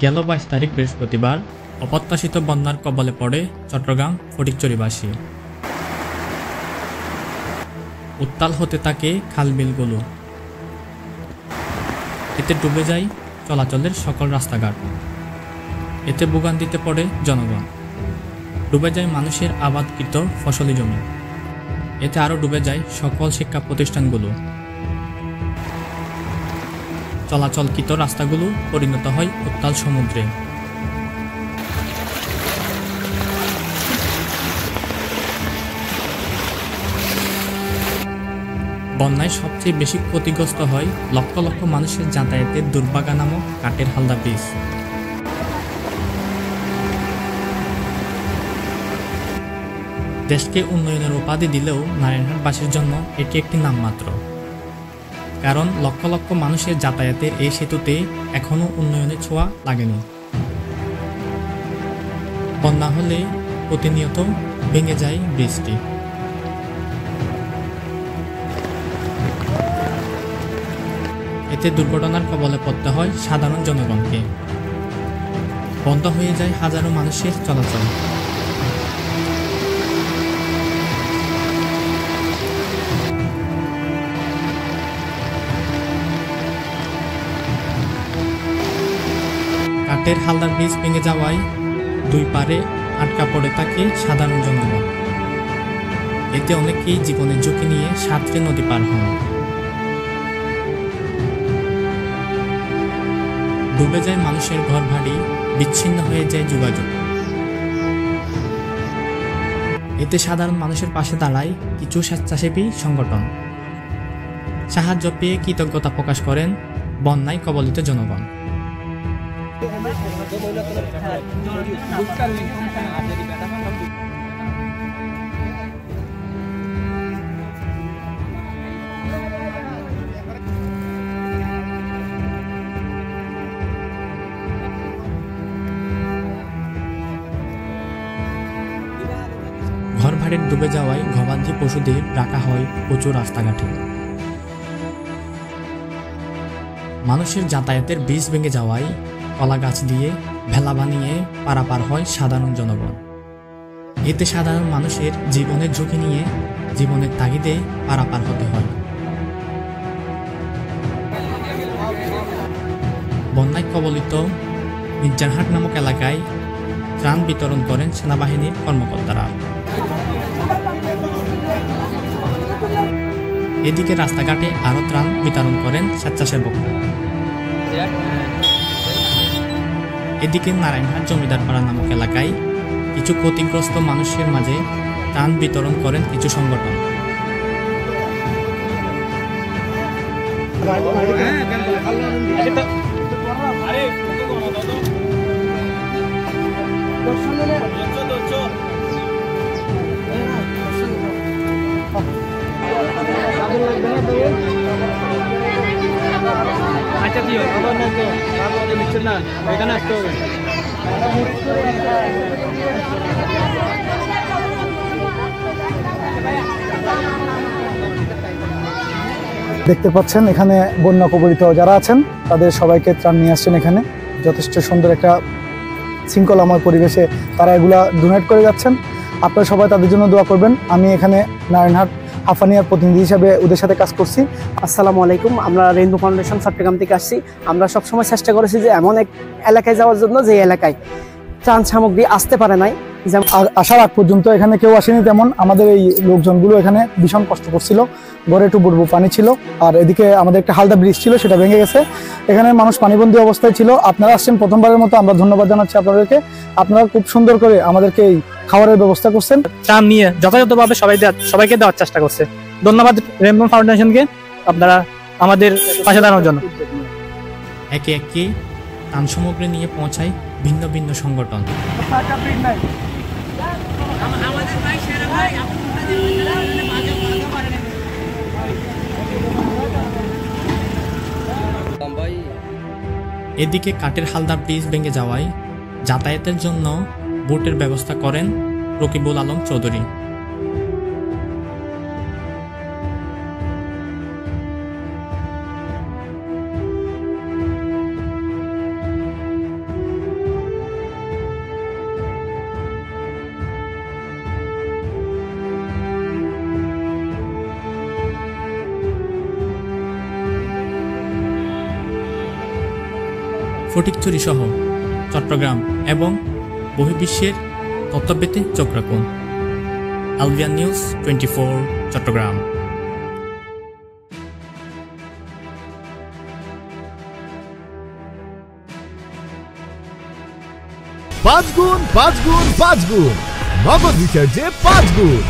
গেল ২২ তারিখ বৃহস্পতিবার অপ্রত্যাশিত বন্যার কবলে পড়ে চট্টগ্রাম ফটিকছড়িবাসী। উত্তাল হতে থাকে খাল-বিলগুলো, এতে ডুবে যায় চলাচলের সকল রাস্তাঘাট, এতে ভোগান্তিতে পড়ে জনগণ, ডুবে যায় মানুষের আবাদকৃত ফসলি জমি, এতে আরও ডুবে যায় সকল শিক্ষা প্রতিষ্ঠানগুলো। চলাচলকৃত রাস্তাগুলো পরিণত হয় উত্তাল সমুদ্রে। বন্যায় সবচেয়ে বেশি ক্ষতিগ্রস্ত হয় লক্ষ লক্ষ মানুষের যাতায়াতের দুর্বাগা নামক কাঠের হালদা ব্রিজ। দেশকে উন্নয়নের উপাধি দিলেও নারায়ণহাটবাসীর জন্য এটি একটি নামমাত্র, কারণ লক্ষ লক্ষ মানুষের যাতায়াতের এই সেতুতে এখনও উন্নয়নের ছোঁয়া লাগেনি। বন্যা হলে প্রতিনিয়ত ভেঙে যায় ব্রিজটি। এতে দুর্ঘটনার কবলে পড়তে হয় সাধারণ জনগণকে, বন্ধ হয়ে যায় হাজারো মানুষের চলাচল। কাঠের হালদার ব্রিজ ভেঙে যাওয়ায় দুই পারে আটকা পড়ে থাকে সাধারণ জনগণ, এতে অনেকেই জীবনের ঝুঁকি নিয়ে সাঁতরে নদী পার হন। ডুবে যায় মানুষের ঘরবাড়ি, বিচ্ছিন্ন হয়ে যায় যোগাযোগ। এতে সাধারণ মানুষের পাশে দাঁড়ায় কিছু স্বেচ্ছাসেবী সংগঠন। সাহায্য পেয়ে কৃতজ্ঞতা প্রকাশ করেন বন্যায় কবলিত জনগণ। ঘরবাড়ির ডুবে যাওয়ায় গবাদি পশুদের রাখা হয় প্রচুর রাস্তাঘাটে। মানুষের যাতায়াতের ব্রিজ ভেঙে যাওয়ায় কলা গাছ দিয়ে ভেলা বানিয়ে পারাপার হয় সাধারণ জনগণ। এতে সাধারণ মানুষের জীবনের ঝুঁকি নিয়ে জীবনের তাগিদে পারাপার হতে হয়। বন্যায় কবলিত নির্জারহাট নামক এলাকায় ত্রাণ বিতরণ করেন সেনাবাহিনীর কর্মকর্তারা। এদিকে রাস্তাঘাটে আরও ত্রাণ বিতরণ করেন স্বেচ্ছাসেবকরা। এদিকে নারায়ণহাট জমিদারপাড়া নামক এলাকায় কিছু ক্ষতিগ্রস্ত মানুষের মাঝে ত্রাণ বিতরণ করেন কিছু সংগঠন। আচ্ছা দিও খবর না তো তারপরে লিখছেন না এখানে আসতে হবে। দেখতে পাচ্ছেন এখানে বন্যা কবলিত যারা আছেন তাদের সবাইকে ত্রাণ নিয়ে আসছেন। এখানে যথেষ্ট সুন্দর একটা শৃঙ্খলাময় পরিবেশে তারা এগুলা ডোনেট করে যাচ্ছেন। আপনারা সবাই তাদের জন্য দোয়া করবেন। আমি এখানে নারায়ণহাট হাফানিয়ার প্রতিনিধি হিসাবে ওদের সাথে কাজ করছি। আসসালামু আলাইকুম। আমরা রেইনবো ফাউন্ডেশন চট্টগ্রাম থেকে আসছি। আমরা সবসময় চেষ্টা করেছি যে এমন এক এলাকায় যাওয়ার জন্য যে এলাকায় ত্রাণ সামগ্রী আসতে পারে নাই। আসার আগ পর্যন্ত এখানে কেউ আসেনি তেমন। আমাদের এই লোকজনগুলো এখানে ভীষণ কষ্ট করছিল, ঘরে একটু বুড়বু পানি ছিল, আর এদিকে আমাদের একটা হালদা ব্রিজ ছিল সেটা ভেঙে গেছে। এখানে মানুষ পানিবন্দী অবস্থায় ছিল। আপনারা আসছেন প্রথমবারের মতো, আমরা ধন্যবাদ জানাচ্ছি আপনাদেরকে। আপনারা খুব সুন্দর করে আমাদেরকে এই খাবারের ব্যবস্থা করছেন। ত্রাণ নিয়ে যথাযথভাবে সবাইকে দেওয়ার চেষ্টা করছে। ধন্যবাদ রেইনবো ফাউন্ডেশনকে আপনারা আমাদের পাশে দাঁড়ানোর জন্য। একে একে ত্রাণ সামগ্রী নিয়ে পৌঁছায় ভিন্ন ভিন্ন সংগঠন। এদিকে কাঠের হালদা ব্রিজ ভেঙে যাওয়ায় যাতায়াতের জন্য বোটের ব্যবস্থা করেন রকিবুল আলম চৌধুরী। ফটিকছড়ি সহ চট্টগ্রাম এবং বহির্বিশ্বের তথ্য পেতে চোখ রাখুন আলবিয়ান নিউজ 24 চট্টগ্রাম। 5 গুণ 5 গুণ 5 গুণ নগদ রিচার্জে 5 গুণ।